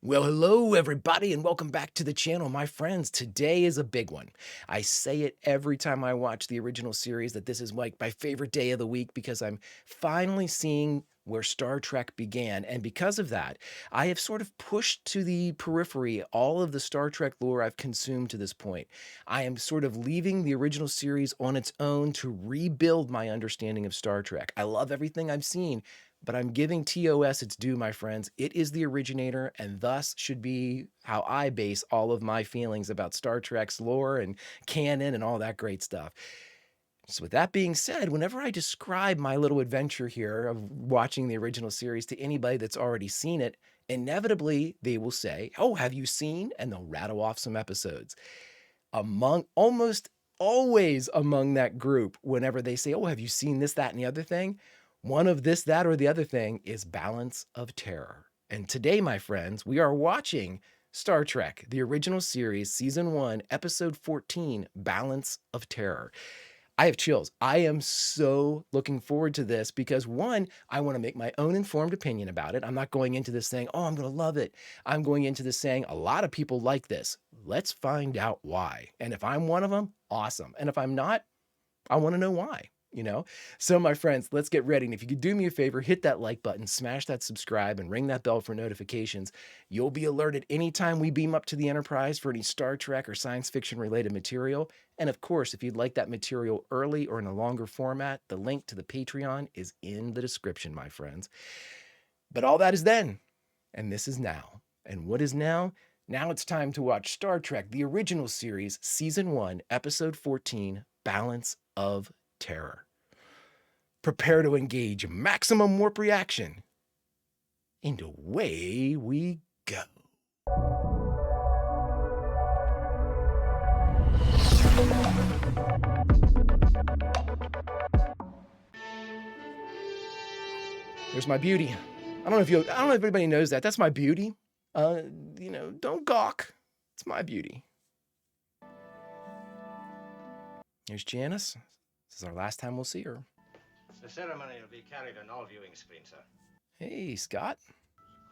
Well, hello everybody and welcome back to the channel, my friends. Today is a big one. I say it every time I watch the original series that this is like my favorite day of the week because I'm finally seeing where Star Trek began. And because of that, I have sort of pushed to the periphery all of the Star Trek lore I've consumed to this point. I am sort of leaving the original series on its own to rebuild my understanding of Star Trek. I love everything I've seen, but I'm giving TOS its due, my friends. It is the originator, and thus should be how I base all of my feelings about Star Trek's lore and canon and all that great stuff. So, with that being said, whenever I describe my little adventure here of watching the original series to anybody that's already seen it, inevitably they will say, "Oh, have you seen?" And they'll rattle off some episodes. Almost always among that group, whenever they say, "Oh, have you seen this, that, and the other thing?" One of this, that, or the other thing is Balance of Terror. And today, my friends, we are watching Star Trek, the original series, Season 1, Episode 14, Balance of Terror. I have chills. I am so looking forward to this because one, I want to make my own informed opinion about it. I'm not going into this saying, "Oh, I'm going to love it." I'm going into this saying, a lot of people like this. Let's find out why. And if I'm one of them, awesome. And if I'm not, I want to know why. So my friends, let's get ready. And if you could do me a favor, hit that like button, smash that subscribe, and ring that bell for notifications. You'll be alerted anytime we beam up to the Enterprise for any Star Trek or science fiction related material. And of course, if you'd like that material early or in a longer format, the link to the Patreon is in the description, my friends. But all that is then, and this is now. And what is now? Now it's time to watch Star Trek, the original series, Season 1, Episode 14, Balance of Terror. Prepare to engage maximum warp reaction. And away we go. There's my beauty. I don't know if everybody knows that. That's my beauty. Don't gawk. It's my beauty. Here's Janice. This is our last time we'll see her. The ceremony will be carried on all viewing screens, sir. Hey, Scott.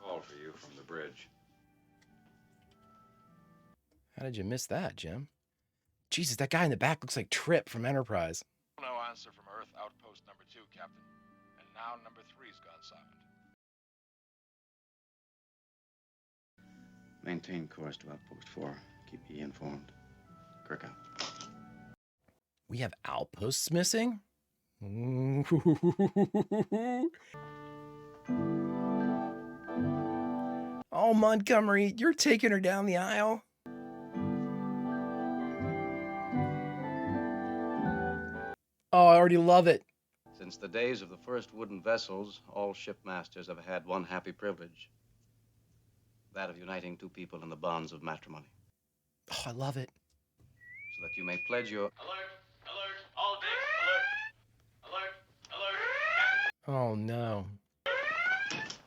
Call for you from the bridge. How did you miss that, Jim? Jesus, that guy in the back looks like Trip from Enterprise. No answer from Earth Outpost number 2, Captain. And now number 3's gone silent. Maintain course to Outpost 4. Keep me informed. Kirk out. We have outposts missing? Oh, Montgomery, you're taking her down the aisle. Oh, I already love it. Since the days of the first wooden vessels, all shipmasters have had one happy privilege. That of uniting two people in the bonds of matrimony. Oh, I love it. So that you may pledge your... Alert! Alert! All decks! Alert! Alert! Alert! Oh, no.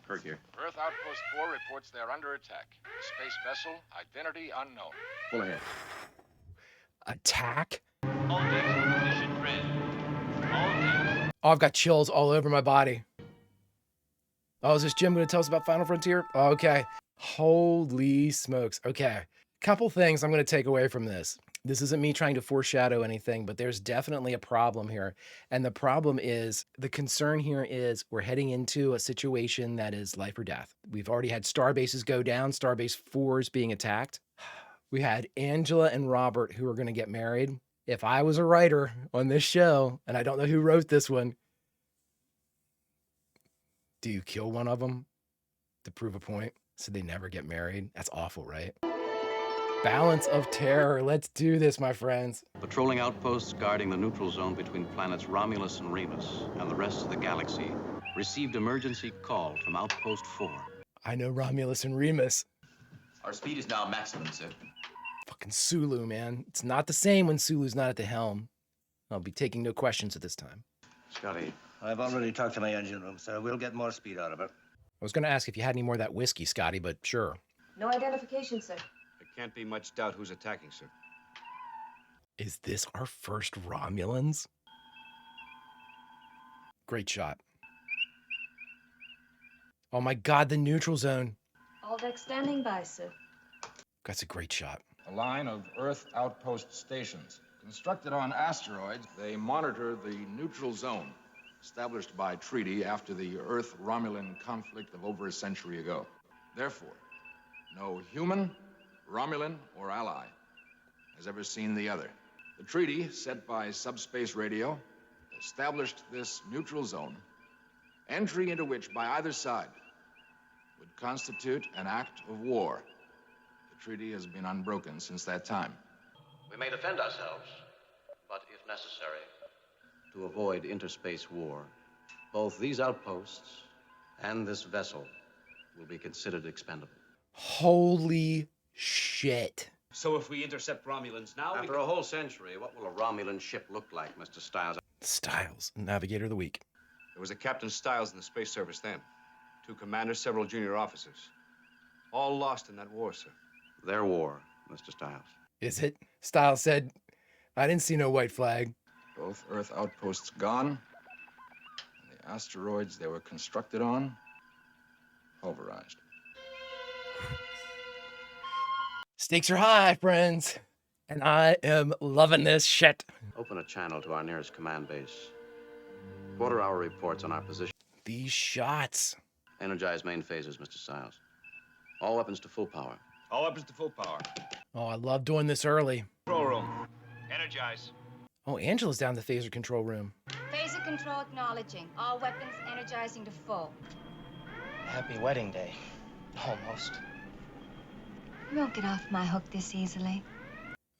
Kirk here. Earth Outpost 4 reports they're under attack. Space vessel, identity unknown. Pull ahead. Attack? All decks, position red. All decks. Oh, I've got chills all over my body. Oh, is this Jim going to tell us about Final Frontier? Okay. Holy smokes. Okay. Couple things I'm going to take away from this. This isn't me trying to foreshadow anything, but there's definitely a problem here. And the problem is, the concern here is we're heading into a situation that is life or death. We've already had star bases go down, Starbase 4 is being attacked. We had Angela and Robert who are going to get married. If I was a writer on this show, and I don't know who wrote this one, do you kill one of them to prove a point so they never get married? That's awful, right? Balance of Terror. Let's do this, my friends. Patrolling outposts guarding the neutral zone between planets Romulus and Remus and the rest of the galaxy received emergency call from Outpost 4. I know Romulus and Remus. Our speed is now maximum, sir. Fucking Sulu, man. It's not the same when Sulu's not at the helm. I'll be taking no questions at this time. Scotty. I've already talked to my engine room, sir. We'll get more speed out of her. I was going to ask if you had any more of that whiskey, Scotty, but sure. No identification, sir. There can't be much doubt who's attacking, sir. Is this our first Romulans? Great shot. Oh my God, the neutral zone. All All deck standing by, sir. That's a great shot. A line of Earth outpost stations. Constructed on asteroids, they monitor the neutral zone, established by treaty after the Earth-Romulan conflict of over a century ago. Therefore, no human, Romulan, or ally has ever seen the other. The treaty, set by subspace radio, established this neutral zone, entry into which by either side would constitute an act of war. The treaty has been unbroken since that time. We may defend ourselves, but if necessary, to avoid interspace war, both these outposts and this vessel will be considered expendable. Holy shit. So if we intercept Romulans now, After a whole century, what will a Romulan ship look like, Mr. Stiles? Styles, Navigator of the Week. There was a Captain Stiles in the Space Service then. 2 commanders, several junior officers. All lost in that war, sir. Their war, Mr. Stiles. Is it? Styles said, I didn't see no white flag. Both Earth outposts gone, and the asteroids they were constructed on, pulverized. Stakes are high, friends. And I am loving this shit. Open a channel to our nearest command base. Quarter-hour reports on our position. These shots. Energize main phases, Mr. Stiles. All weapons to full power. all weapons to full power. Oh, I love doing this early. Control room. Energize. Oh, Angela's down the phaser control room. Phaser control acknowledging. All weapons energizing to full. Happy wedding day. Almost. You won't get off my hook this easily.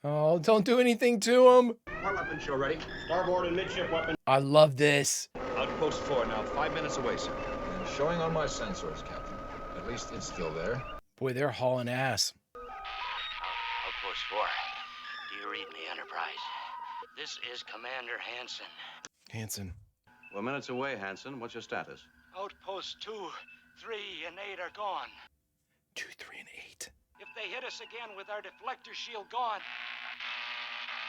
Oh, don't do anything to him. Our weapon show ready. Starboard and midship weapon. I love this. Outpost 4 now 5 minutes away, sir. And showing on my sensors, Captain. At least it's still there. Boy, they're hauling ass. Outpost 4. Do you read me, Enterprise? This is Commander Hansen. Hanson. We're minutes away, Hanson. What's your status? Outposts 2, 3, and 8 are gone. 2, 3, and 8. If they hit us again with our deflector shield gone,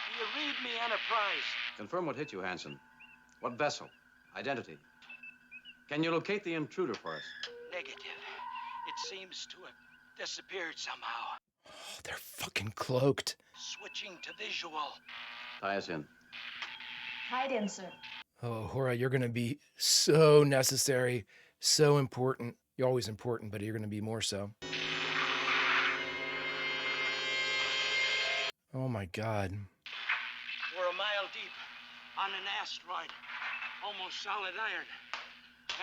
do you read me, Enterprise? Confirm what hit you, Hanson. What vessel? Identity. Can you locate the intruder for us? Negative. It seems to have disappeared somehow. Oh, they're fucking cloaked. Switching to visual. Tie us in. Hide in, sir. Oh, Hora, you're going to be so necessary, so important. You're always important, but you're going to be more so. Oh my God. We're a mile deep on an asteroid, almost solid iron.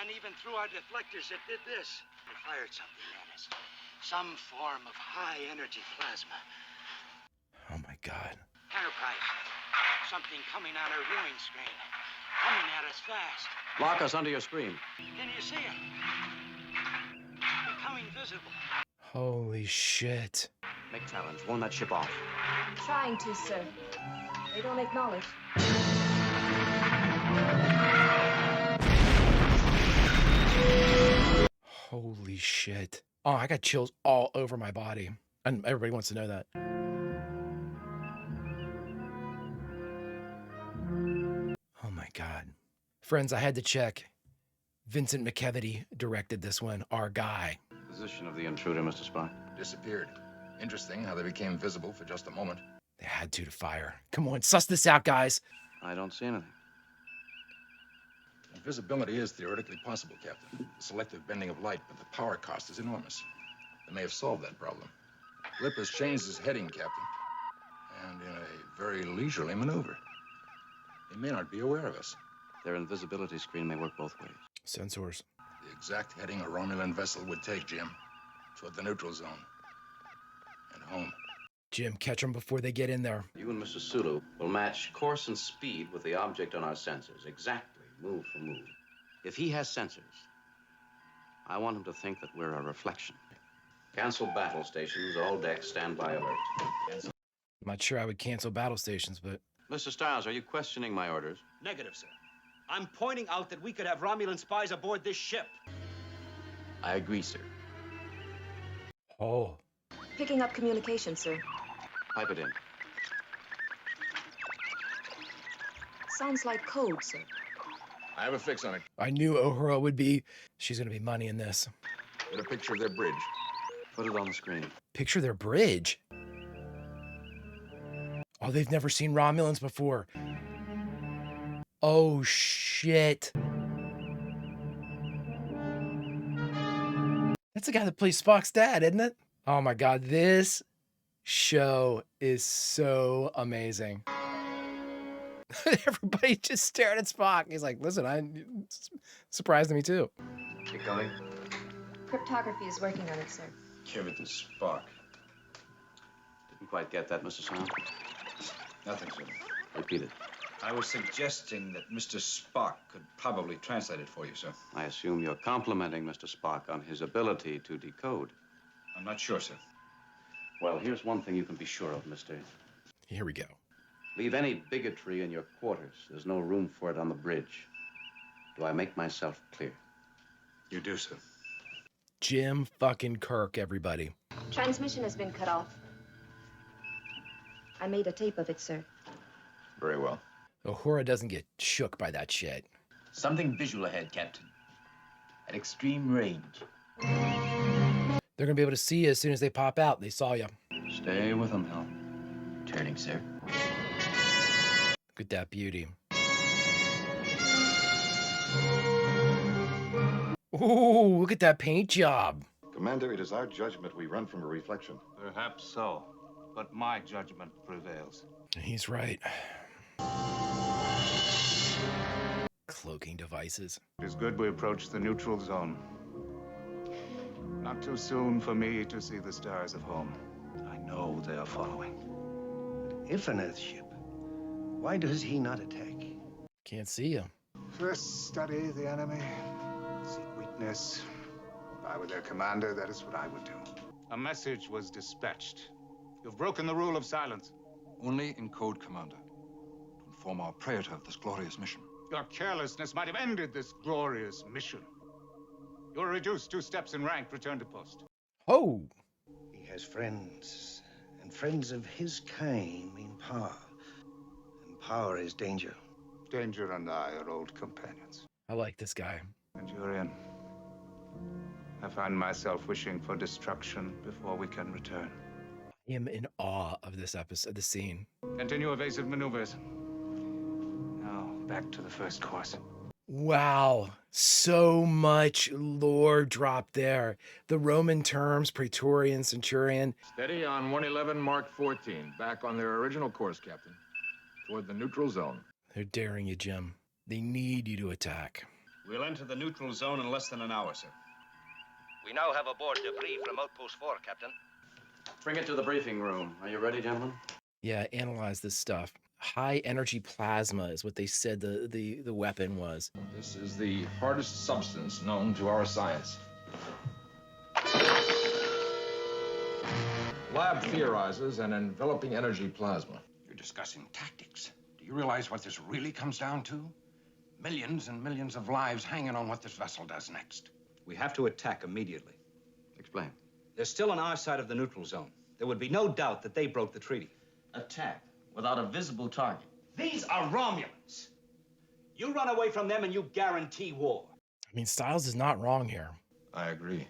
And even through our deflectors, it did this. It fired something at us. Some form of high-energy plasma. Oh my God. Enterprise, something coming on our viewing screen. Coming at us fast. Lock us under your screen. Can you see it? Becoming visible. Holy shit. Make challenge. Warn that ship off. Trying to, sir. They don't acknowledge. Holy shit. Oh, I got chills all over my body. And everybody wants to know that. Oh my God. Friends, I had to check. Vincent McKevity directed this one, our guy. Position of the intruder, Mr. Spock. Disappeared. Interesting how they became visible for just a moment. They had to fire. Come on, suss this out, guys. I don't see anything. Invisibility is theoretically possible, Captain. The selective bending of light, but the power cost is enormous. They may have solved that problem. Blip has changed his heading, Captain. And in a very leisurely maneuver. They may not be aware of us. Their invisibility screen may work both ways. Sensors. The exact heading a Romulan vessel would take, Jim. Toward the neutral zone. And home. Jim, catch them before they get in there. You and Mr. Sulu will match course and speed with the object on our sensors. Exactly, move for move. If he has sensors, I want him to think that we're a reflection. Cancel battle stations, all decks, standby alert. I'm not sure I would cancel battle stations, but... Mr. Stiles, are you questioning my orders? Negative, sir. I'm pointing out that we could have Romulan spies aboard this ship. I agree, sir. Oh. Picking up communication, sir. Pipe it in. Sounds like code, sir. I have a fix on it. I knew Uhura would be... She's going to be money in this. Get a picture of their bridge. Put it on the screen. Picture their bridge. Oh, they've never seen Romulans before. Oh, shit. That's the guy that plays Spock's dad, isn't it? Oh my God, this show is so amazing. Everybody just staring at Spock. He's like, listen, it's surprised me too. Keep going. Cryptography is working on it, sir. Give it to Spock. Didn't quite get that, Mr. Sam. Nothing, sir. Repeat it. I was suggesting that Mr. Spock could probably translate it for you, sir. I assume you're complimenting Mr. Spock on his ability to decode. I'm not sure, sir. Well, here's one thing you can be sure of, mister. Here we go. Leave any bigotry in your quarters. There's no room for it on the bridge. Do I make myself clear? You do, sir. Jim fucking Kirk, everybody. Transmission has been cut off. I made a tape of it, sir. Very well. Uhura doesn't get shook by that shit. Something visual ahead, Captain. At extreme range. They're gonna be able to see you as soon as they pop out. They saw you. Stay with him, Hal. Turning, sir. Look at that beauty. Ooh, look at that paint job. Commander, it is our judgment we run from a reflection. Perhaps so, but my judgment prevails. He's right. Cloaking devices. It is good we approach the neutral zone. Not too soon for me to see the stars of home. I know they are following. If an Earthship, why does he not attack? Can't see you. First, study the enemy. Seek weakness. If I were their commander, that is what I would do. A message was dispatched. You've broken the rule of silence. Only in code, Commander. To inform our praetor of this glorious mission. Your carelessness might have ended this glorious mission. You're reduced 2 steps in rank. Return to post. Oh. He has friends, and friends of his kind mean power. And power is danger. Danger and I are old companions. I like this guy. And you're in. I find myself wishing for destruction before we can return. I am in awe of this episode, the scene. Continue evasive maneuvers. Now, back to the first course. Wow, so much lore dropped there. The Roman terms, Praetorian, Centurion. Steady on 111 Mark 14. Back on their original course, Captain. Toward the neutral zone. They're daring you, Jim. They need you to attack. We'll enter the neutral zone in less than an hour, sir. We now have aboard debris from Outpost 4, Captain. Bring it to the briefing room. Are you ready, gentlemen? Yeah, analyze this stuff. High energy plasma is what they said the weapon was. This is the hardest substance known to our science. Lab theorizes an enveloping energy plasma. You're discussing tactics. Do you realize what this really comes down to? Millions and millions of lives hanging on what this vessel does next. We have to attack immediately. Explain. They're still on our side of the neutral zone. There would be no doubt that they broke the treaty. Attack without a visible target. These are Romulans. You run away from them and you guarantee war. I mean, Styles is not wrong here. I agree.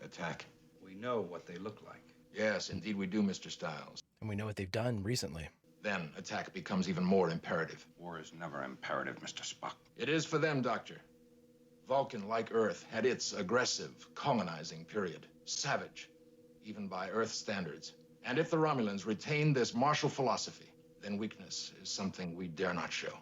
Attack. We know what they look like. Yes, indeed we do, Mr. Styles. And we know what they've done recently. Then attack becomes even more imperative. War is never imperative, Mr. Spock. It is for them, Doctor. Vulcan, like Earth, had its aggressive, colonizing period. Savage, even by Earth standards. And if the Romulans retain this martial philosophy, then weakness is something we dare not show.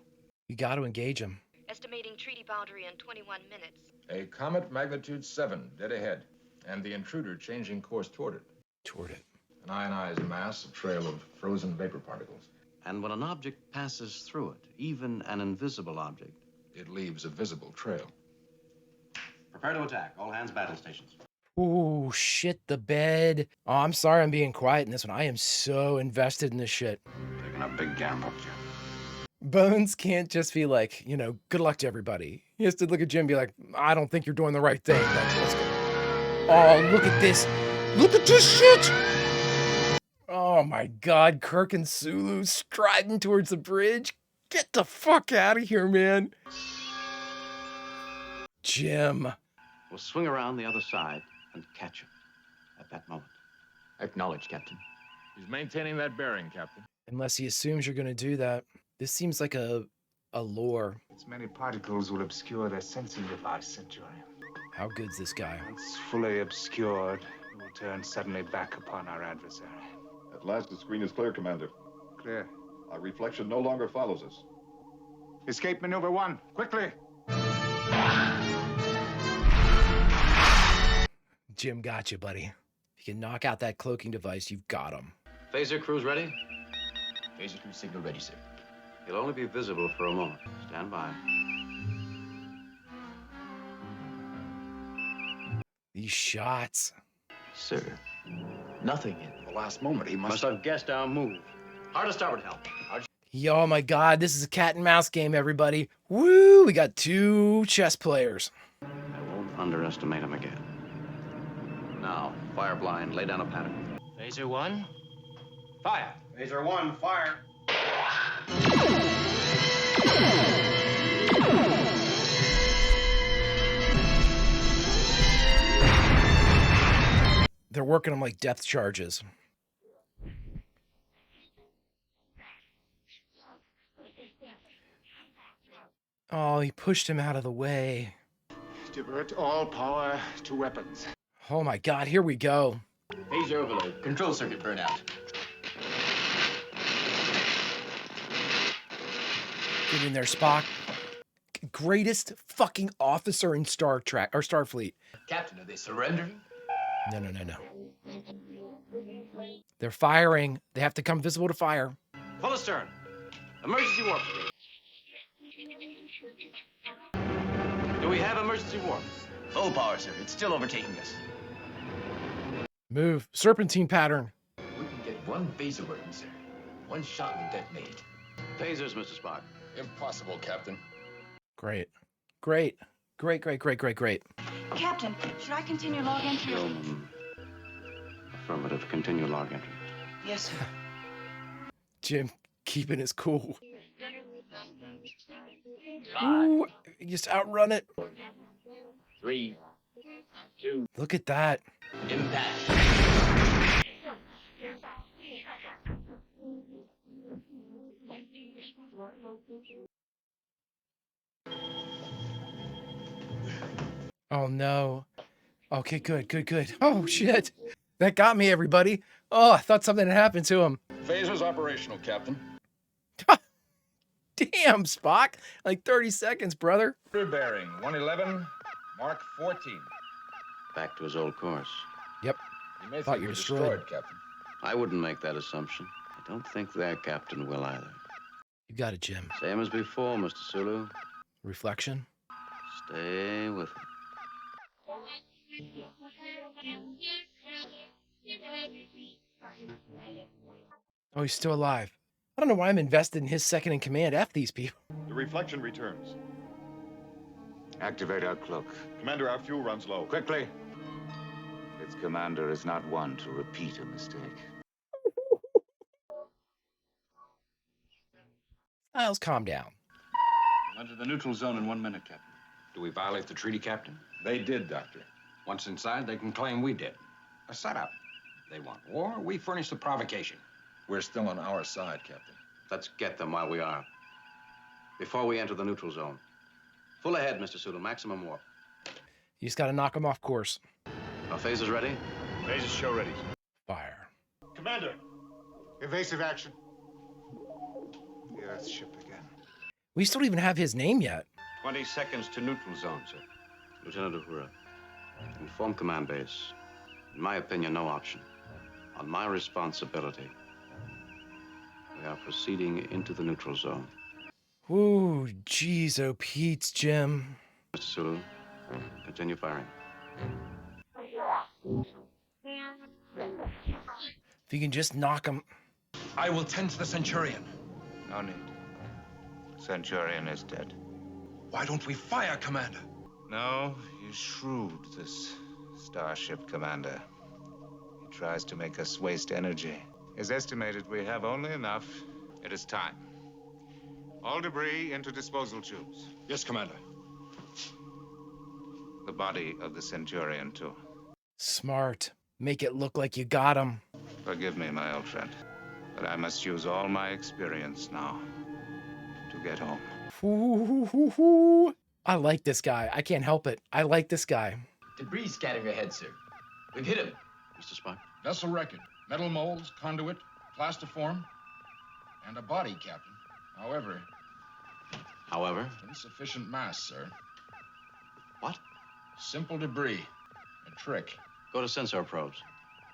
You got to engage them. Estimating treaty boundary in 21 minutes. A comet magnitude 7, dead ahead, and the intruder changing course toward it. Toward it. An ionized mass, a trail of frozen vapor particles. And when an object passes through it, even an invisible object, it leaves a visible trail. Prepare to attack. All hands battle stations. Ooh, shit, the bed. Oh, I'm sorry I'm being quiet in this one. I am so invested in this shit. Taking a big gamble, Jim. Bones can't just be like, you know, good luck to everybody. He has to look at Jim and be like, I don't think you're doing the right thing. But let's go. Oh, look at this. Look at this shit. Oh my God, Kirk and Sulu striding towards the bridge. Get the fuck out of here, man. Jim. We'll swing around the other side and catch him. at that moment. Acknowledge, Captain. He's maintaining that bearing, Captain. Unless he assumes you're going to do that. This seems like a lure. Its many particles will obscure their sensing device, Centurion. How good's this guy? Once fully obscured, it will turn suddenly back upon our adversary. At last, the screen is clear, Commander. Clear. Our reflection no longer follows us. Escape maneuver 1, quickly! Jim got you, buddy. If you can knock out that cloaking device, you've got him. Phaser crews ready? Phaser crew signal ready, sir. He'll only be visible for a moment. Stand by. These shots. Sir, nothing in the last moment. He Must have guessed our move. Hard to starboard helm. Yo, my God, this is a cat and mouse game, everybody. Woo! We got 2 chess players. I won't underestimate him again. Now, fire blind, lay down a pattern. Phaser 1, fire. Phaser 1, fire. They're working them like depth charges. Oh, he pushed him out of the way. Divert all power to weapons. Oh my God, here we go. Phaser overload. Control circuit burnout. Get in there, Spock. Greatest fucking officer in Star Trek or Starfleet. Captain, are they surrendering? No. They're firing. They have to come visible to fire. Full astern. Emergency warp. Do we have emergency warp? Full power, sir. It's still overtaking us. Move. Serpentine pattern. We can get one phaser working, sir. One shot will detonate. Phasers, Mr. Spock. Impossible, Captain. Great. Captain, should I continue log entry? Affirmative. Continue log entry. Yes, sir. Jim keeping his cool. Ooh, just outrun it. 3, 2. Look at that. Impact. Oh no. Okay, good. Oh shit. That got me, everybody. Oh, I thought something had happened to him. Phaser's operational, Captain. Damn, Spock. Like 30 seconds, brother. Bearing 111, Mark 14. Back to his old course. Yep. You may Thought think you we're destroyed. Captain. I wouldn't make that assumption. I don't think their captain will either. You got it, Jim. Same as before, Mr. Sulu. Reflection. Stay with it. Oh, he's still alive. I don't know why I'm invested in his second in command. F these people. The reflection returns. Activate our cloak. Commander, our fuel runs low. Quickly. Its commander is not one to repeat a mistake. Styles, calm down. We'll enter the neutral zone in 1 minute, Captain. Do we violate the treaty, Captain? They did, Doctor. Once inside, they can claim we did. A setup. They want war, we furnish the provocation. We're still on our side, Captain. Let's get them while we are. Before we enter the neutral zone. Full ahead, Mr. Sulu. Maximum warp. You just got to knock him off course. Our phasers ready? Phasers show ready. Fire. Commander. Evasive action. The Earth ship again. We still don't even have his name yet. 20 seconds to neutral zone, sir. Lieutenant Uhura. Inform command base. In my opinion, no option. On my responsibility. We are proceeding into the neutral zone. Ooh, jeez, oh Pete's, Jim. Mr. Sulu, continue firing. If you can just knock him. I will tend to the Centurion. No need. Centurion is dead. Why don't we fire, Commander? No, he's shrewd, this starship commander. He tries to make us waste energy. It's estimated we have only enough. It is time. All debris into disposal tubes. Yes, Commander. The body of the Centurion, too. Smart. Make it look like you got him. Forgive me, my old friend, but I must use all my experience now to get home. Ooh, I like this guy. I can't help it. I like this guy. Debris scattering ahead, sir. We've hit him. Mr. Spock? Vessel record. Metal molds, conduit, plastiform, and a body, Captain. However, insufficient mass, sir. What? Simple debris. A trick. Go to sensor probes.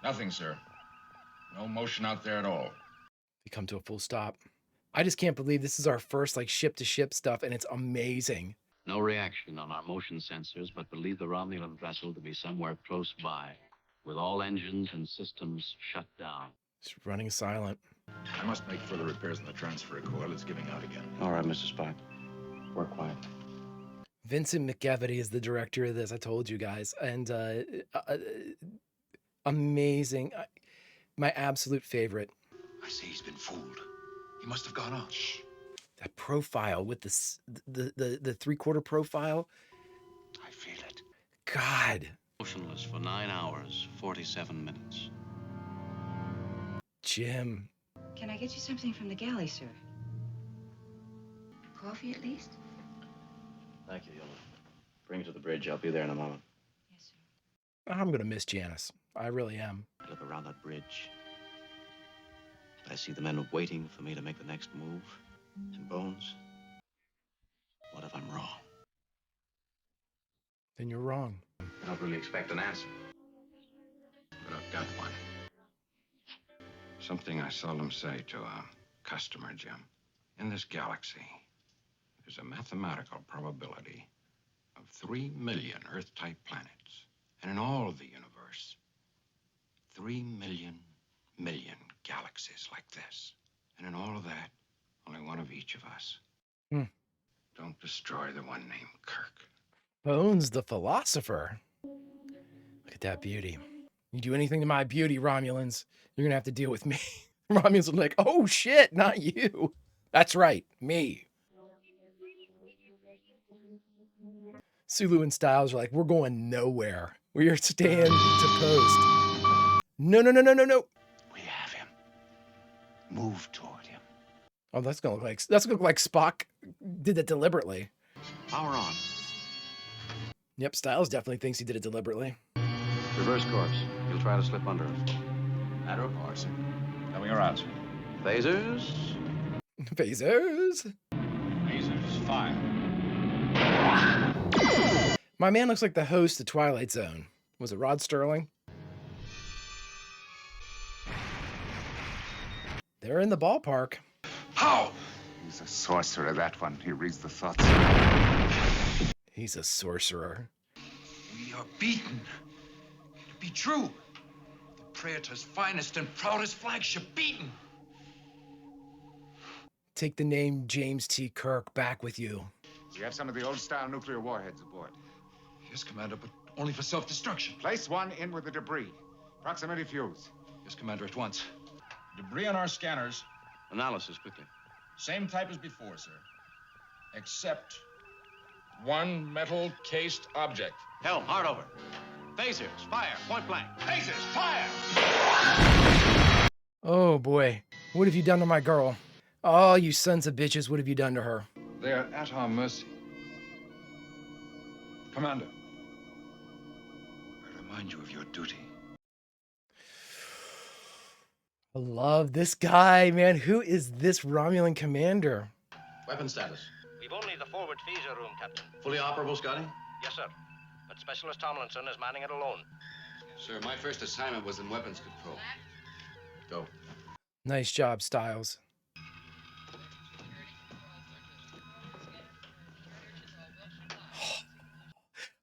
Nothing, sir. No motion out there at all. We come to a full stop. I just can't believe this is our first like ship-to-ship stuff, and it's amazing. No reaction on our motion sensors, but believe the Romulan vessel to be somewhere close by, with all engines and systems shut down. It's running silent. I must make further repairs on the transfer coil. It's giving out again. All right, Mr. Spock. Work quiet. Vincent McEvity is the director of this. I told you guys, and amazing. My absolute favorite. I say he's been fooled. He must have gone on. Shh. That profile with the three-quarter profile. I feel it. God. Motionless for 9 hours, 47 minutes. Jim. Can I get you something from the galley, sir? Coffee, at least? Thank you, Yola. Bring it to the bridge. I'll be there in a moment. Yes, sir. I'm gonna miss Janice. I really am. I look around that bridge. I see the men waiting for me to make the next move. And Bones, what if I'm wrong? Then you're wrong. I don't really expect an answer. But I've got one. Something I seldom say to a customer, Jim. In this galaxy, there's a mathematical probability of 3 million Earth-type planets. And in all of the universe, 3 million galaxies like this. And in all of that, only one of each of us. Don't destroy the one named Kirk. Bones the philosopher. Look at that beauty. You do anything to my beauty, Romulans, you're gonna have to deal with me. Romulans are like, oh shit, not you. That's right, me. Sulu and Styles are like, we're going nowhere. We are staying to post. No. We have him. Move toward him. Oh, that's gonna look like Spock did that deliberately. Power on. Yep, Styles definitely thinks he did it deliberately. Reverse course. You'll try to slip under it. Matter of course, sir. Coming around, sir. Phasers. Phasers. Lasers, fire. My man looks like the host of Twilight Zone. Was it Rod Sterling? They're in the ballpark. How? He's a sorcerer, that one. He reads the thoughts. He's a sorcerer. We are beaten. To be true. The Praetor's finest and proudest flagship beaten. Take the name James T. Kirk back with you. We have some of the old-style nuclear warheads aboard. Yes, Commander, but only for self-destruction. Place one in with the debris. Proximity fuse. Yes, Commander, at once. Debris on our scanners. Analysis, quickly. Same type as before, sir. Except one metal-cased object. Helm, hard over. Phasers, fire, point blank. Lasers, fire! Oh boy, what have you done to my girl? Oh, you sons of bitches, what have you done to her? They are at our mercy. Commander. I remind you of your duty. I love this guy, man. Who is this Romulan commander? Weapon status. We've only the forward phaser room, Captain. Fully operable, Scotty? Yes, sir. But Specialist Tomlinson is manning it alone. Sir, my first assignment was in weapons control. Go. Nice job, Styles.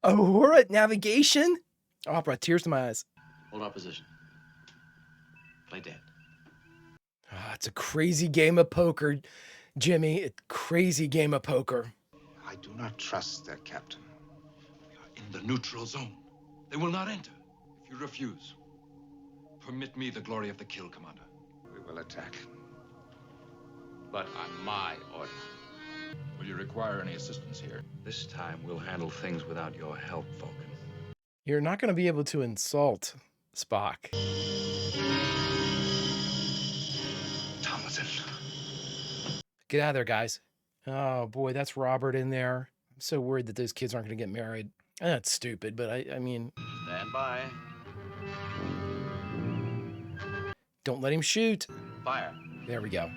Oh, we're at navigation? Opera, tears to my eyes. Hold our position. Play dead. Oh, it's a crazy game of poker, Jimmy. A crazy game of poker. I do not trust their captain. We are in the neutral zone. They will not enter. If you refuse, permit me the glory of the kill, Commander. We will attack. But on my order. Will you require any assistance here? This time we'll handle things without your help, Vulcan. You're not going to be able to insult Spock. Tomlinson. Get out of there, guys. Oh boy, that's Robert in there. I'm so worried that those kids aren't going to get married. That's stupid, but I mean... Stand by. Don't let him shoot. Fire. There we go.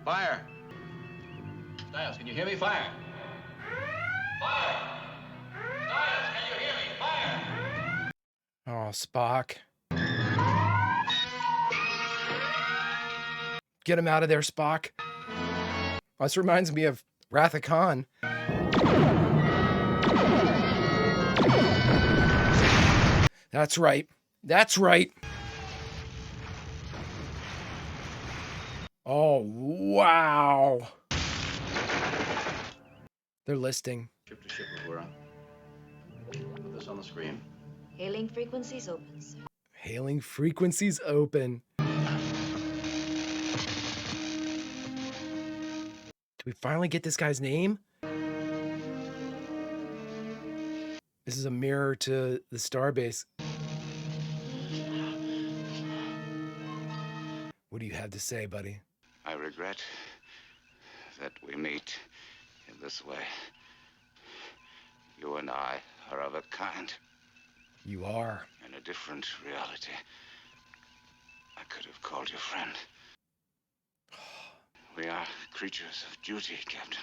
Fire. Stiles, can you hear me? Fire. Fire. Stiles, can you hear me? Fire. Oh, Spock. Get him out of there, Spock. This reminds me of Wrath of Khan. That's right. That's right. Oh, wow. They're listing. Ship to ship, Uhura. Put this on the screen. Hailing frequencies open, sir. Hailing frequencies open. Do we finally get this guy's name? This is a mirror to the starbase. What do you have to say, buddy? I regret that we meet in this way. You and I are of a kind. You are. In a different reality. I could have called you friend. We are creatures of duty, Captain.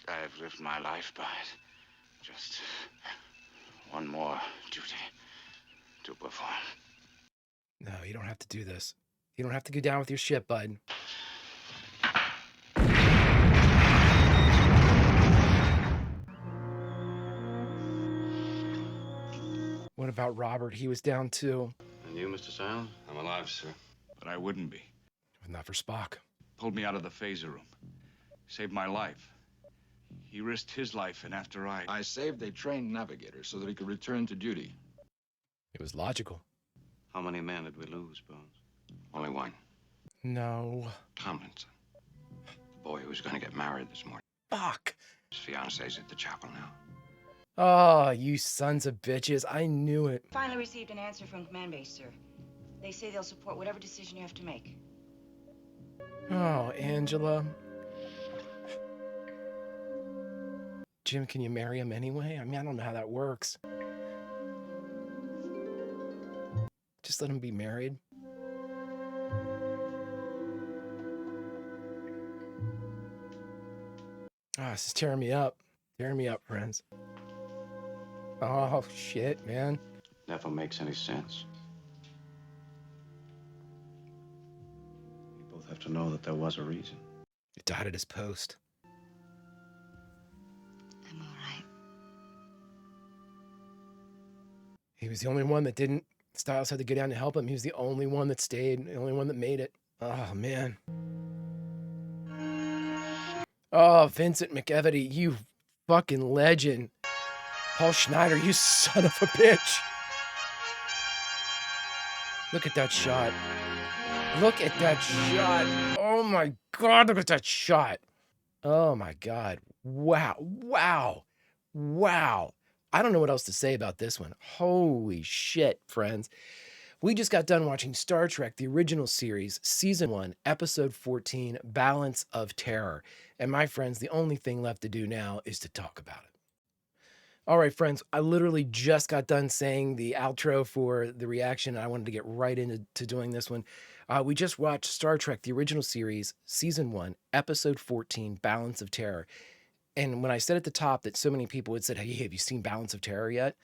I have lived my life by it. Just one more duty to perform. No, you don't have to do this. You don't have to go down with your ship, bud. What about Robert? He was down too. And you, Mr. Stiles? I'm alive, sir. But I wouldn't be. Not for Spock. Pulled me out of the phaser room. Saved my life. He risked his life, and after I saved a trained navigator so that he could return to duty. It was logical. How many men did we lose, Bones? Only one. No. Tomlinson. The boy who was going to get married this morning. Fuck. His fiancee's at the chapel now. Oh, you sons of bitches. I knew it. Finally received an answer from Command Base, sir. They say they'll support whatever decision you have to make. Oh, Angela. Jim, can you marry him anyway? I mean, I don't know how that works. Just let him be married. This is tearing me up. Tearing me up, friends. Oh, shit, man. Never makes any sense. We both have to know that there was a reason. He died at his post. I'm all right. He was the only one that didn't. Stiles had to go down to help him. He was the only one that stayed, the only one that made it. Oh, man. Oh, Vincent McEvity, you fucking legend. Paul Schneider, you son of a bitch. Look at that shot. Look at that shot. Oh my God, look at that shot. Oh my God. Wow. Wow. Wow. I don't know what else to say about this one. Holy shit, friends. We just got done watching Star Trek, the original series, Season 1, Episode 14, Balance of Terror. And my friends, the only thing left to do now is to talk about it. All right, friends, I literally just got done saying the outro for the reaction, and I wanted to get right into doing this one. We just watched Star Trek, the original series, Season 1, Episode 14, Balance of Terror. And when I said at the top that so many people had said, hey, have you seen Balance of Terror yet?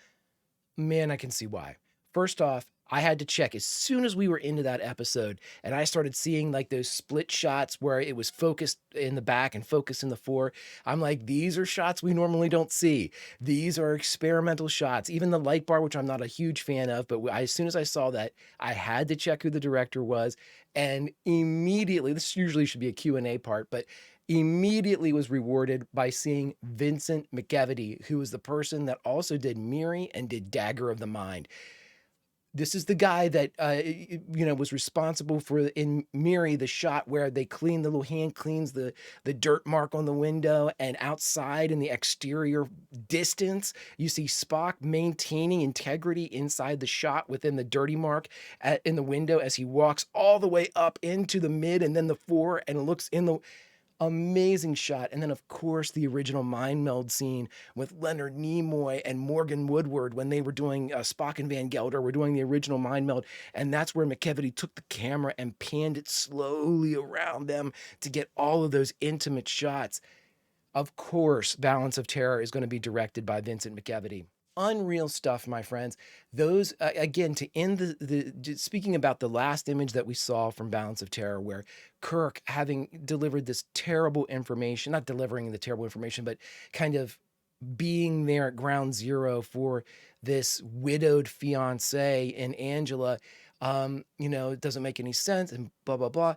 Man, I can see why. First off, I had to check as soon as we were into that episode and I started seeing like those split shots where it was focused in the back and focused in the fore. I'm like, these are shots we normally don't see. These are experimental shots. Even the light bar, which I'm not a huge fan of, but as soon as I saw that, I had to check who the director was. And immediately, this usually should be a Q&A part, but immediately was rewarded by seeing Vincent McEvity, who was the person that also did Miri and did Dagger of the Mind. This is the guy that was responsible for in Miri the shot where they clean the little hand cleans the dirt mark on the window, and outside in the exterior distance you see Spock maintaining integrity inside the shot within the dirty mark in the window as he walks all the way up into the mid and then the fore and looks in the amazing shot. And then, of course, the original mind meld scene with Leonard Nimoy and Morgan Woodward when they were doing Spock and Van Gelder were doing the original mind meld. And that's where McKevity took the camera and panned it slowly around them to get all of those intimate shots. Of course, Balance of Terror is going to be directed by Vincent McKevity. Unreal stuff, my friends. Those again, to end speaking about the last image that we saw from Balance of Terror, where Kirk, having delivered this terrible information, not delivering the terrible information, but kind of being there at ground zero for this widowed fiance and Angela, it doesn't make any sense and blah blah blah.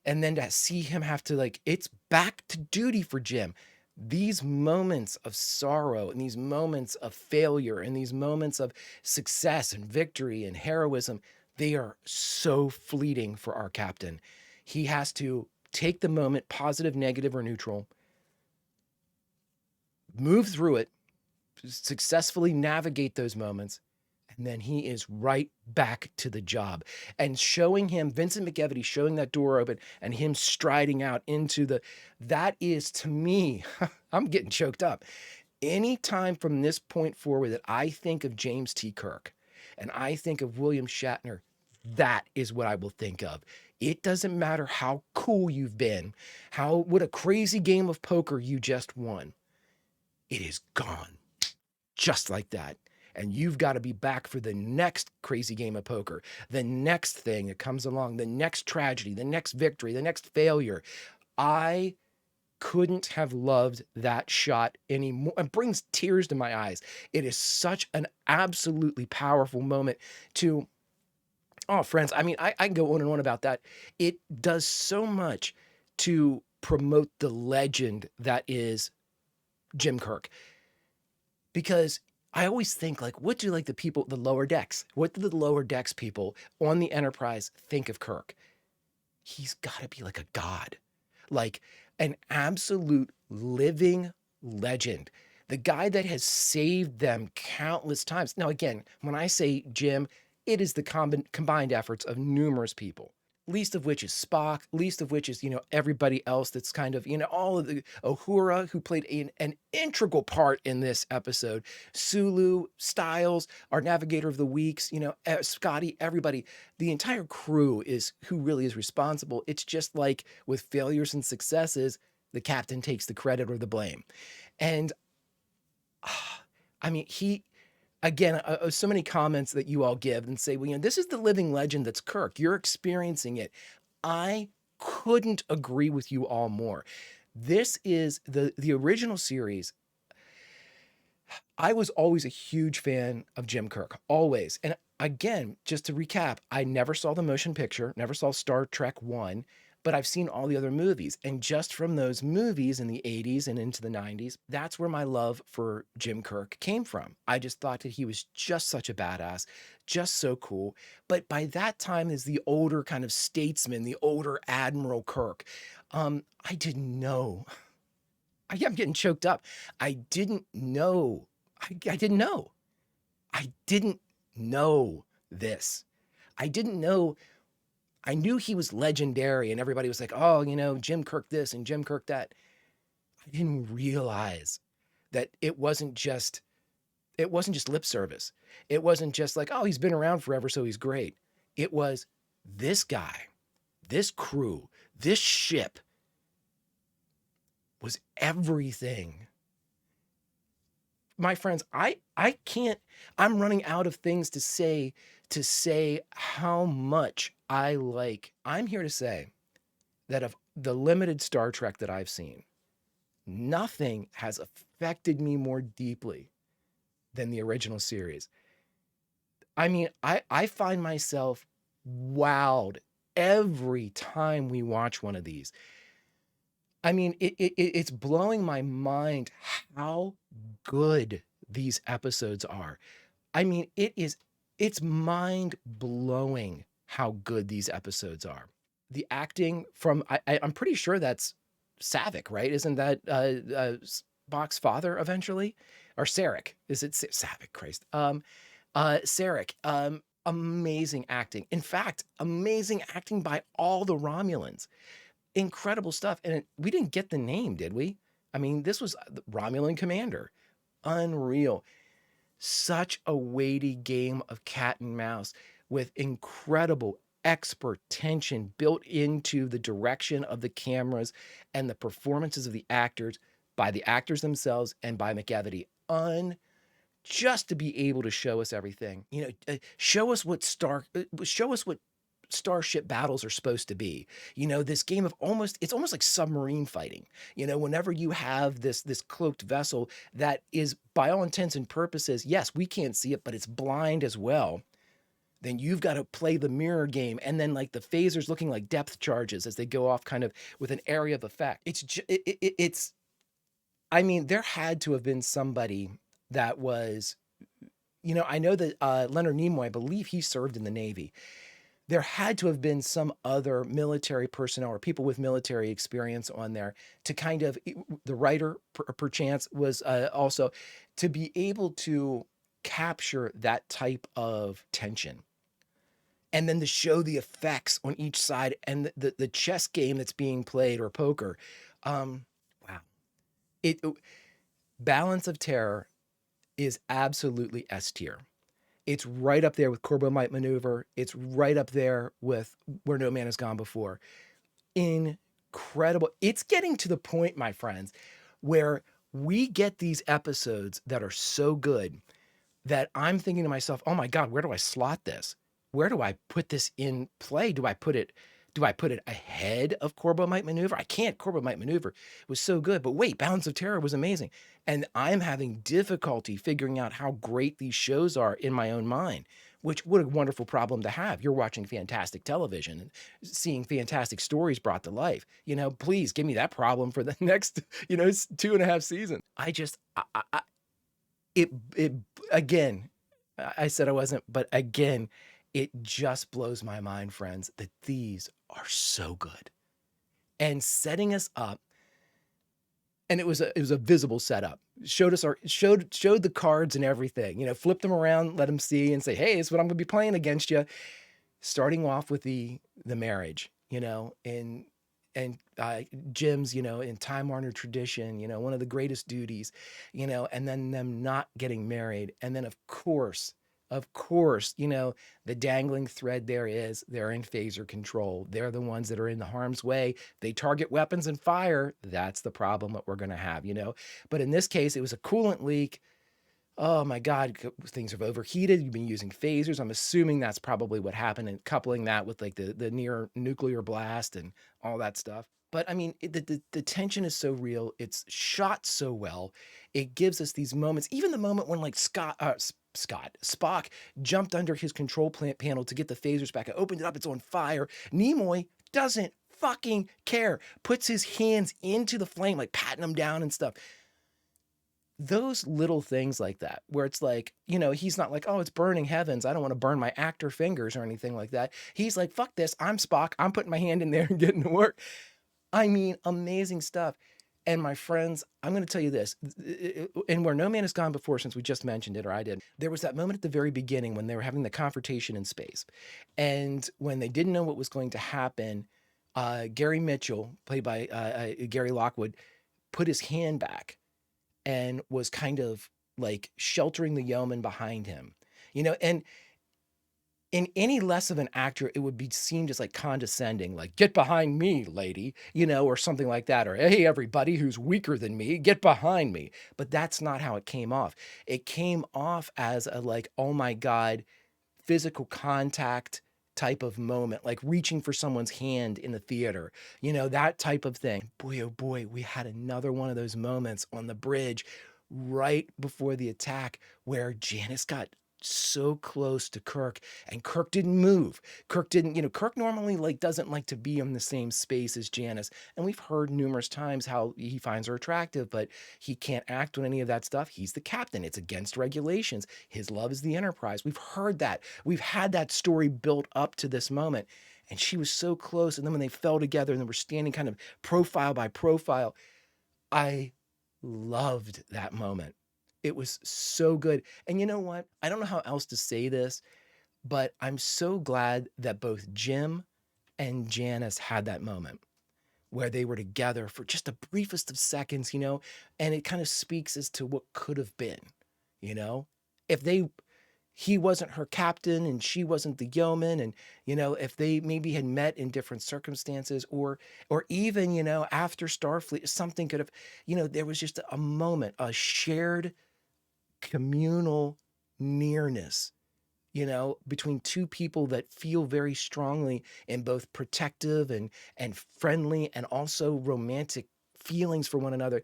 And then to see him have to, like, it's back to duty for Jim. These moments of sorrow and these moments of failure and these moments of success and victory and heroism, they are so fleeting for our captain. He has to take the moment, positive, negative, or neutral, move through it, successfully navigate those moments, and then he is right back to the job. And showing him, Vincent McKevity showing that door open and him striding out into that is, to me, I'm getting choked up. Anytime from this point forward that I think of James T. Kirk and I think of William Shatner, that is what I will think of. It doesn't matter how cool you've been, what a crazy game of poker you just won. It is gone. Just like that. And you've got to be back for the next crazy game of poker, the next thing that comes along, the next tragedy, the next victory, the next failure. I couldn't have loved that shot anymore. It brings tears to my eyes. It is such an absolutely powerful moment to, oh, friends, I mean, I can go on and on about that. It does so much to promote the legend that is Jim Kirk. Because I always think, like, what do, like, the lower decks, what do the lower decks people on the Enterprise think of Kirk? He's got to be like a god, like an absolute living legend, the guy that has saved them countless times. Now, again, when I say Jim, it is the combined efforts of numerous people. Least of which is Spock, least of which is, everybody else that's kind of, all of the Uhura, who played an integral part in this episode, Sulu, Styles, our Navigator of the Weeks, Scotty, everybody, the entire crew is who really is responsible. It's just like with failures and successes, the captain takes the credit or the blame. And I mean, again, so many comments that you all give and say, well, this is the living legend that's Kirk. You're experiencing it. I couldn't agree with you all more. This is the original series. I was always a huge fan of Jim Kirk, always. And again, just to recap, I never saw the motion picture, never saw Star Trek 1, but I've seen all the other movies. And just from those movies in the 80s and into the 90s, that's where my love for Jim Kirk came from. I just thought that he was just such a badass, just so cool. But by that time, as the older kind of statesman, the older Admiral Kirk, I didn't know. I'm getting choked up. I didn't know. I didn't know. I didn't know this. I didn't know. I knew he was legendary and everybody was like, oh, Jim Kirk this and Jim Kirk that. I didn't realize that it wasn't just lip service. It wasn't just like, oh, he's been around forever, so he's great. It was this guy, this crew, this ship was everything. My friends, I can't, I'm running out of things to say how much I'm here to say that of the limited Star Trek that I've seen, nothing has affected me more deeply than the original series. I mean, I find myself wowed every time we watch one of these. I mean, it's blowing my mind how good these episodes are. I mean, it It's mind-blowing how good these episodes are. The acting from I'm pretty sure that's Savick, right? Isn't that Spock's father eventually? Or Sarek? Is it Savick? Christ. Sarek. Amazing acting. In fact, amazing acting by all the Romulans. Incredible stuff. And we didn't get the name, did we? I mean, this was the Romulan commander. Unreal. Such a weighty game of cat and mouse with incredible expert tension built into the direction of the cameras and the performances of the actors by the actors themselves and by McEvity. Just to be able to show us everything, show us what starship battles are supposed to be. This game of it's almost like submarine fighting. Whenever you have this cloaked vessel that is, by all intents and purposes, yes, we can't see it, but it's blind as well. Then you've got to play the mirror game, and then like the phasers looking like depth charges as they go off, kind of with an area of effect. It's. I mean, there had to have been somebody that was. I know that Leonard Nimoy, I believe he served in the Navy. There had to have been some other military personnel or people with military experience on there to kind of, the writer perchance was also to be able to capture that type of tension. And then to show the effects on each side and the chess game that's being played, or poker. Wow. Balance of Terror is absolutely S tier. It's right up there with Corbomite Maneuver. It's right up there with Where No Man Has Gone Before. Incredible. It's getting to the point, my friends, where we get these episodes that are so good that I'm thinking to myself, oh my God, where do I slot this? Where do I put this in play? Do I put it ahead of Corbomite Maneuver? I can't. Corbomite Maneuver was so good, but wait, Balance of Terror was amazing. And I'm having difficulty figuring out how great these shows are in my own mind, which, what a wonderful problem to have. You're watching fantastic television and seeing fantastic stories brought to life. Please give me that problem for the next, 2.5 seasons. Again, I said I wasn't, but again, it just blows my mind, friends, that these are so good. And setting us up, and it was a visible setup. Showed the cards and everything. Flipped them around, let them see, and say, "Hey, it's what I'm going to be playing against you." Starting off with the marriage, and Jim's, in time-honored tradition, one of the greatest duties, and then them not getting married, and then of course, the dangling thread there is they're in phaser control. They're the ones that are in the harm's way. They target weapons and fire. That's the problem that we're going to have, But in this case, it was a coolant leak. Oh my God, things have overheated. You've been using phasers. I'm assuming that's probably what happened, and coupling that with like the near nuclear blast and all that stuff. But I mean, the tension is so real. It's shot so well. It gives us these moments, even the moment when like Spock jumped under his control panel to get the phasers back. I opened it up. It's on fire. Nimoy doesn't fucking care. Puts his hands into the flame, like patting them down and stuff. Those little things like that, where it's like, he's not like, oh, it's burning heavens, I don't want to burn my actor fingers or anything like that. He's like, fuck this, I'm Spock, I'm putting my hand in there and getting to work. I mean, amazing stuff. And my friends, I'm going to tell you this, and Where No Man Has Gone Before, since we just mentioned it, or I did, there was that moment at the very beginning when they were having the confrontation in space. And when they didn't know what was going to happen, Gary Mitchell, played by Gary Lockwood, put his hand back and was kind of like sheltering the yeoman behind him, and in any less of an actor, it would be seen as like condescending, like, get behind me, lady, or something like that. Or, hey, everybody who's weaker than me, get behind me. But that's not how it came off. It came off as a like, oh my God, physical contact type of moment, like reaching for someone's hand in the theater, that type of thing. Boy, oh boy, we had another one of those moments on the bridge right before the attack where Janice got so close to Kirk, and Kirk didn't move. Kirk didn't, Kirk normally doesn't like to be in the same space as Janice. And we've heard numerous times how he finds her attractive, but he can't act on any of that stuff. He's the captain. It's against regulations. His love is the Enterprise. We've heard that. We've had that story built up to this moment. And she was so close. And then when they fell together and they were standing kind of profile by profile, I loved that moment. It was so good. And you know what? I don't know how else to say this, but I'm so glad that both Jim and Janice had that moment where they were together for just the briefest of seconds, and it kind of speaks as to what could have been, if he wasn't her captain and she wasn't the yeoman, and if they maybe had met in different circumstances, or even after Starfleet, something could have, there was just a moment, a shared communal nearness, between two people that feel very strongly in both protective and friendly and also romantic feelings for one another,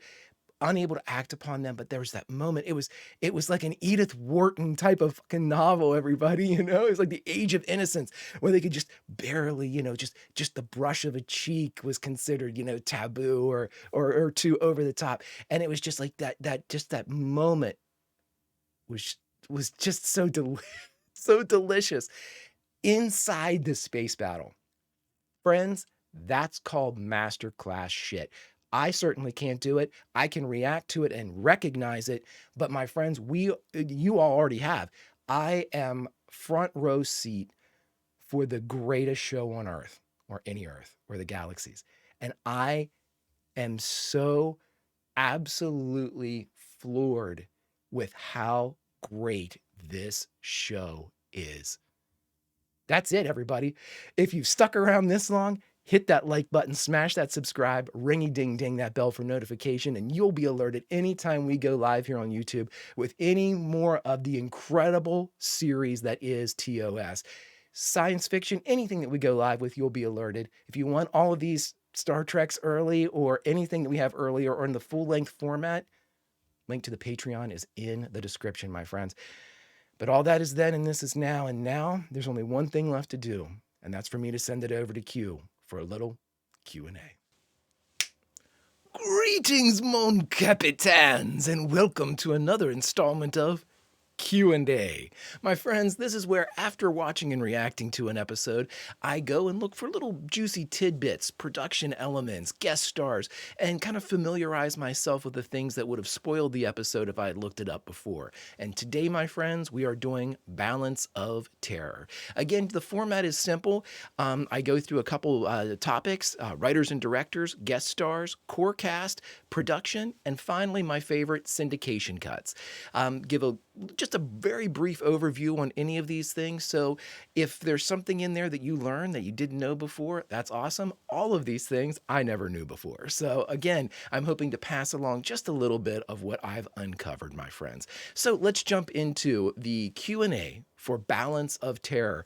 unable to act upon them. But there was that moment. It was like an Edith Wharton type of fucking novel, everybody, it was like the Age of Innocence, where they could just barely, just the brush of a cheek was considered, taboo or too over the top. And it was just like that moment was just so so delicious inside the space battle. Friends, that's called masterclass shit. I certainly can't do it. I can react to it and recognize it, but my friends, you all already have. I am front row seat for the greatest show on Earth, or any Earth, or the galaxies. And I am so absolutely floored with how great this show is. That's it, everybody. If you've stuck around this long, hit that like button, smash that subscribe, ringy ding ding that bell for notification, and you'll be alerted anytime we go live here on YouTube with any more of the incredible series that is TOS. Science fiction, anything that we go live with, you'll be alerted. If you want all of these Star Treks early, or anything that we have earlier, or in the full-length format, link to the Patreon is in the description, my friends. But all that is then, and this is now, and now there's only one thing left to do, and that's for me to send it over to Q for a little Q&A. Greetings, mon capitans, and welcome to another installment of Q&A. My friends, this is where, after watching and reacting to an episode, I go and look for little juicy tidbits, production elements, guest stars, and kind of familiarize myself with the things that would have spoiled the episode if I had looked it up before. And today, my friends, we are doing Balance of Terror. Again, the format is simple. I go through a couple topics, writers and directors, guest stars, core cast, production, and finally, my favorite, syndication cuts. Give just a very brief overview on any of these things. So if there's something in there that you learned that you didn't know before, that's awesome. All of these things I never knew before. So again, I'm hoping to pass along just a little bit of what I've uncovered, my friends. So let's jump into the Q&A for Balance of Terror.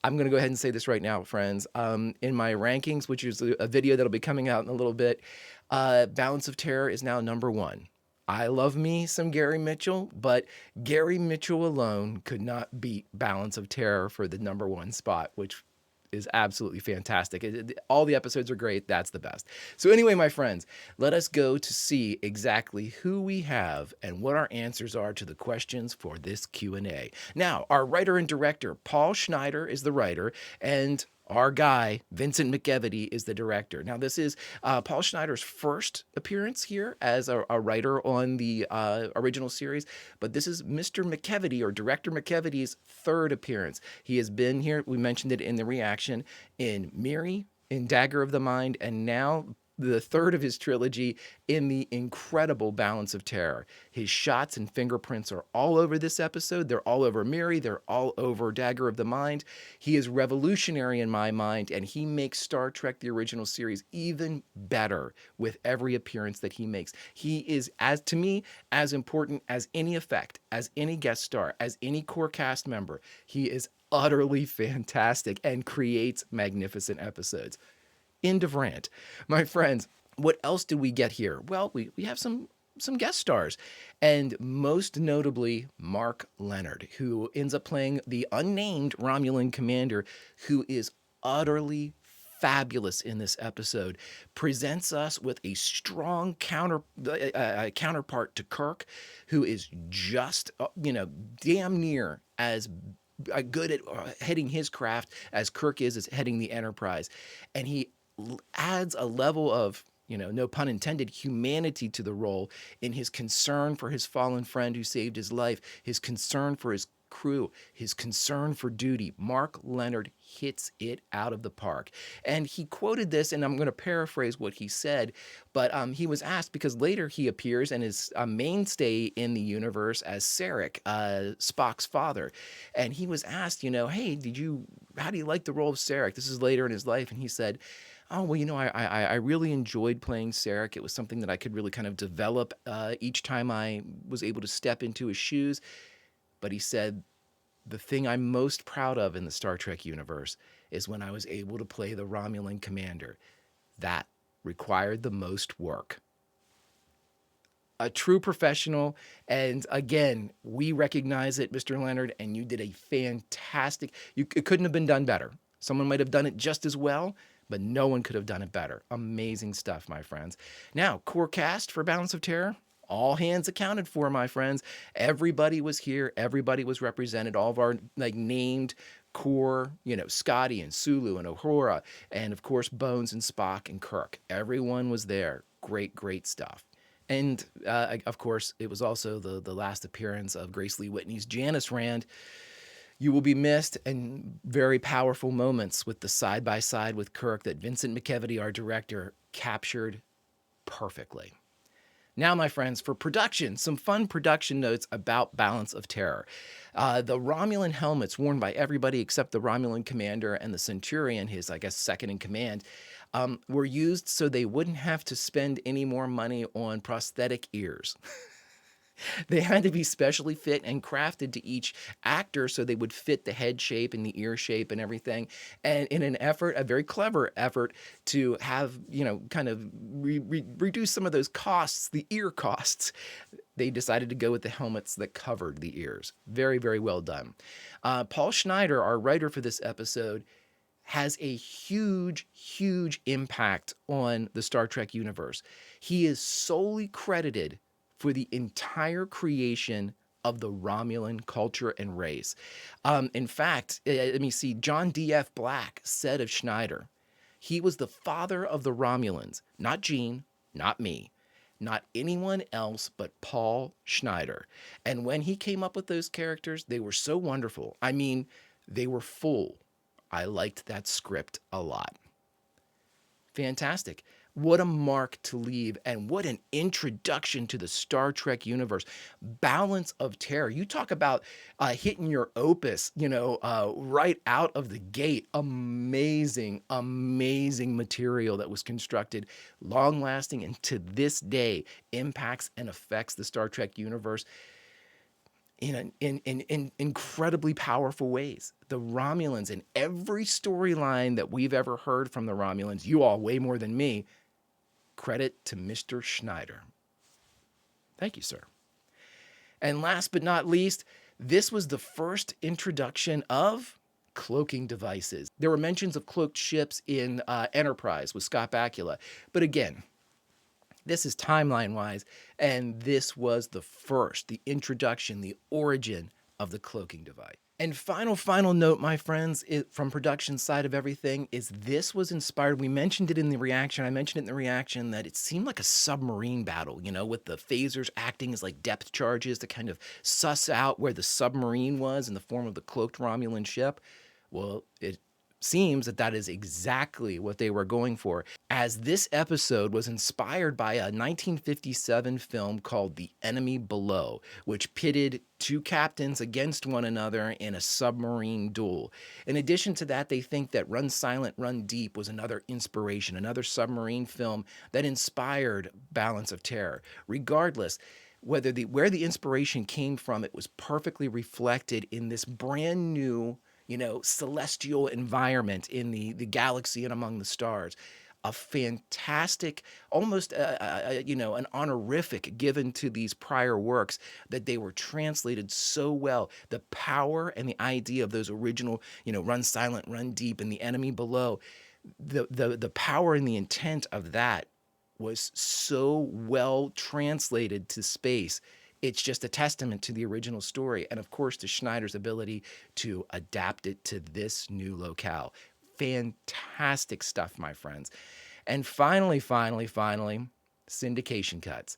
I'm going to go ahead and say this right now, friends. In my rankings, which is a video that'll be coming out in a little bit, Balance of Terror is now number 1. I love me some Gary Mitchell, but Gary Mitchell alone could not beat Balance of Terror for the number 1 spot, which is absolutely fantastic. All the episodes are great. That's the best. So anyway, my friends, let us go to see exactly who we have and what our answers are to the questions for this Q&A. Now, our writer and director, Paul Schneider, is the writer, and our guy, Vincent McEvedy, is the director. Now, this is Paul Schneider's first appearance here as a writer on the original series, but this is Mr. McEvedy, or Director McEvedy's, third appearance. He has been here, we mentioned it in the reaction, in Miri, in Dagger of the Mind, and now the third of his trilogy in the incredible Balance of Terror. His shots and fingerprints are all over this episode. They're all over Miri. They're all over Dagger of the Mind. He is revolutionary in my mind, and he makes Star Trek, the original series, even better with every appearance that he makes. He is, as to me, as important as any effect, as any guest star, as any core cast member. He is utterly fantastic and creates magnificent episodes. End of rant. My friends, what else did we get here? Well, we have some some guest stars, and most notably Mark Leonard, who ends up playing the unnamed Romulan commander, who is utterly fabulous in this episode, presents us with a strong counterpart to Kirk, who is just damn near as good at heading his craft as Kirk is heading the Enterprise, and he adds a level of, no pun intended, humanity to the role in his concern for his fallen friend who saved his life, his concern for his crew, his concern for duty. Mark Leonard hits it out of the park. And he quoted this, and I'm going to paraphrase what he said, but he was asked, because later he appears and is a mainstay in the universe as Sarek, Spock's father. And he was asked, hey, how do you like the role of Sarek? This is later in his life. And he said, oh, well, I really enjoyed playing Sarek. It was something that I could really kind of develop each time I was able to step into his shoes. But he said, the thing I'm most proud of in the Star Trek universe is when I was able to play the Romulan commander. That required the most work. A true professional, and again, we recognize it, Mr. Leonard, and you did a fantastic, it couldn't have been done better. Someone might have done it just as well, but no one could have done it better. Amazing stuff, my friends. Now, core cast for Balance of Terror. All hands accounted for, my friends. Everybody was here. Everybody was represented. All of our named core, Scotty and Sulu and Uhura, and of course Bones and Spock and Kirk. Everyone was there. Great, great stuff. And of course, it was also the last appearance of Grace Lee Whitney's Janice Rand. You will be missed, and very powerful moments with the side-by-side with Kirk that Vincent McKevity, our director, captured perfectly. Now, my friends, for production, some fun production notes about Balance of Terror. The Romulan helmets worn by everybody except the Romulan commander and the Centurion, his, second in command, were used so they wouldn't have to spend any more money on prosthetic ears. They had to be specially fit and crafted to each actor so they would fit the head shape and the ear shape and everything. And in an effort, a very clever effort to have, kind of reduce some of those costs, the ear costs, they decided to go with the helmets that covered the ears. Very, very well done. Paul Schneider, our writer for this episode, has a huge, huge impact on the Star Trek universe. He is solely credited for the entire creation of the Romulan culture and race. In fact, let me see, John D.F. Black said of Schneider, he was the father of the Romulans, not Gene, not me, not anyone else but Paul Schneider. And when he came up with those characters, they were so wonderful. I mean, they were full. I liked that script a lot. Fantastic. What a mark to leave, and what an introduction to the Star Trek universe. Balance of Terror. You talk about hitting your opus, right out of the gate. Amazing, amazing material that was constructed, long-lasting, and to this day impacts and affects the Star Trek universe in incredibly powerful ways. The Romulans, in every storyline that we've ever heard from the Romulans, you all way more than me, credit to Mr. Schneider. Thank you, sir. And last but not least, this was the first introduction of cloaking devices. There were mentions of cloaked ships in Enterprise with Scott Bakula, but again, this is timeline-wise, and this was the first, the introduction, the origin of the cloaking device. And final note, my friends, from production side of everything, is this was inspired. We mentioned it in the reaction. I mentioned it in the reaction that it seemed like a submarine battle, with the phasers acting as like depth charges to kind of suss out where the submarine was in the form of the cloaked Romulan ship. Well, it seems that is exactly what they were going for, as this episode was inspired by a 1957 film called The Enemy Below, which pitted two captains against one another in a submarine duel. In addition to that, they think that Run Silent, Run Deep was another inspiration, another submarine film that inspired Balance of Terror. Regardless, where the inspiration came from, it was perfectly reflected in this brand new celestial environment in the galaxy and among the stars. a fantastic, almost, an honorific given to these prior works, that they were translated so well. The power and the idea of those original, run silent, run deep, and the enemy below, the power and the intent of that was so well translated to space. It's just a testament to the original story, and of course to Schneider's ability to adapt it to this new locale. Fantastic stuff, my friends. And finally, syndication cuts.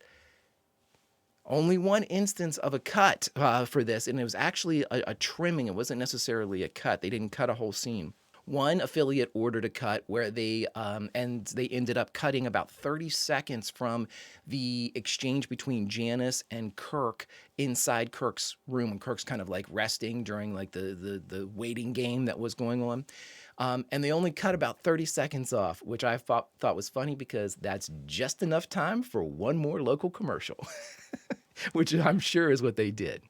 Only one instance of a cut for this, and it was actually a trimming. It wasn't necessarily a cut. They didn't cut a whole scene. One affiliate ordered a cut where they ended up cutting about 30 seconds from the exchange between Janice and Kirk inside Kirk's room, when Kirk's kind of like resting during like the waiting game that was going on. And they only cut about 30 seconds off, which I thought was funny, because that's just enough time for one more local commercial, which I'm sure is what they did.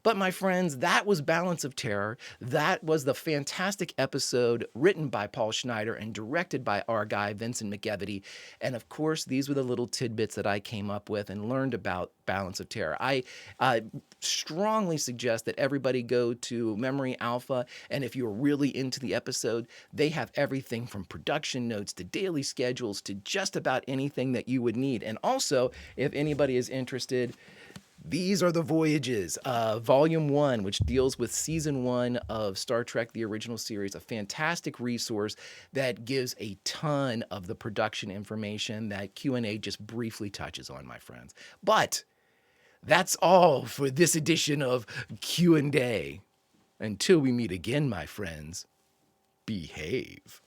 But my friends, that was Balance of Terror. That was the fantastic episode written by Paul Schneider and directed by our guy, Vincent McEvity. And of course, these were the little tidbits that I came up with and learned about Balance of Terror. I strongly suggest that everybody go to Memory Alpha, and if you're really into the episode, they have everything from production notes to daily schedules to just about anything that you would need. And also, if anybody is interested, these are the Voyages, Volume 1, which deals with Season 1 of Star Trek, the original series, a fantastic resource that gives a ton of the production information that Q&A just briefly touches on, my friends. But that's all for this edition of Q&A. Until we meet again, my friends, behave.